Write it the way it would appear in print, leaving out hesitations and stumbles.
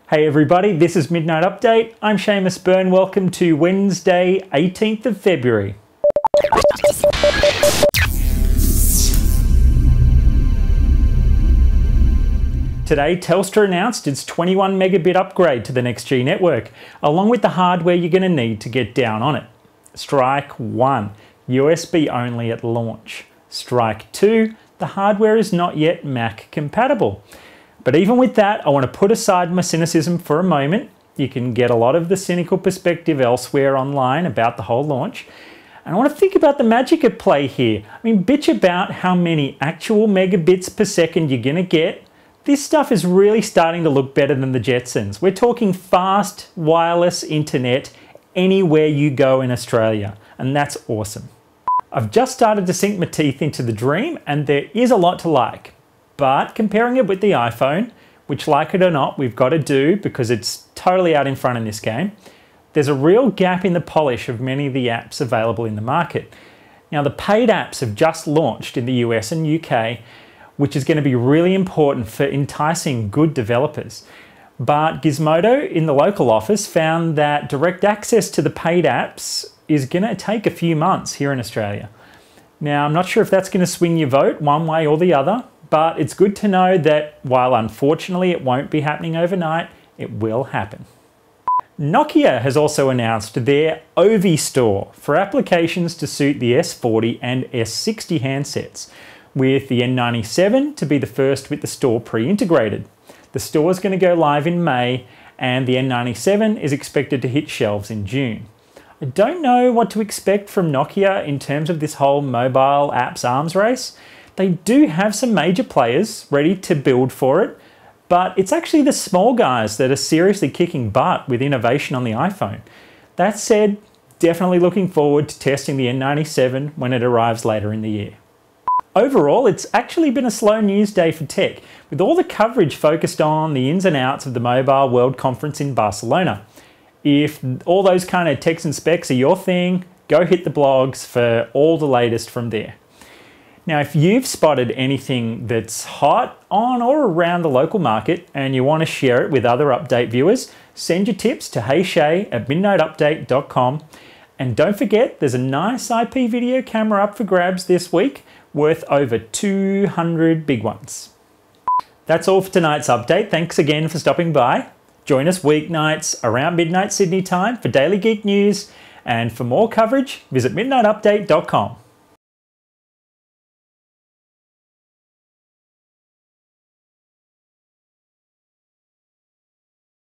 Hey everybody, this is Midnight Update. I'm Seamus Byrne. Welcome to Wednesday, 18th of February. Today, Telstra announced its 21 megabit upgrade to the NextG network, along with the hardware you're going to need to get down on it. Strike 1, USB only at launch. Strike 2, the hardware is not yet Mac compatible. But even with that, I want to put aside my cynicism for a moment. You can get a lot of the cynical perspective elsewhere online about the whole launch. And I want to think about the magic at play here. I mean, bitch about how many actual megabits per second you're going to get. This stuff is really starting to look better than the Jetsons. We're talking fast wireless internet anywhere you go in Australia, and that's awesome. I've just started to sink my teeth into the Dream, and there is a lot to like. But comparing it with the iPhone, which like it or not, we've got to do because it's totally out in front in this game, there's a real gap in the polish of many of the apps available in the market. Now, the paid apps have just launched in the US and UK, which is going to be really important for enticing good developers. But Gizmodo in the local office found that direct access to the paid apps is going to take a few months here in Australia. Now, I'm not sure if that's going to swing your vote one way or the other, but it's good to know that while unfortunately it won't be happening overnight, it will happen. Nokia has also announced their Ovi store for applications to suit the S40 and S60 handsets, with the N97 to be the first with the store pre-integrated. The store is going to go live in May, and the N97 is expected to hit shelves in June. I don't know what to expect from Nokia in terms of this whole mobile apps arms race. They do have some major players ready to build for it, but it's actually the small guys that are seriously kicking butt with innovation on the iPhone. That said, definitely looking forward to testing the N97 when it arrives later in the year. Overall, it's actually been a slow news day for tech, with all the coverage focused on the ins and outs of the Mobile World Conference in Barcelona. If all those kind of techs and specs are your thing, go hit the blogs for all the latest from there. Now, if you've spotted anything that's hot on or around the local market and you want to share it with other update viewers, send your tips to heyshay@midnightupdate.com. And don't forget, there's a nice IP video camera up for grabs this week, worth over 200 big ones. That's all for tonight's update. Thanks again for stopping by. Join us weeknights around midnight Sydney time for daily geek news. And for more coverage, visit midnightupdate.com.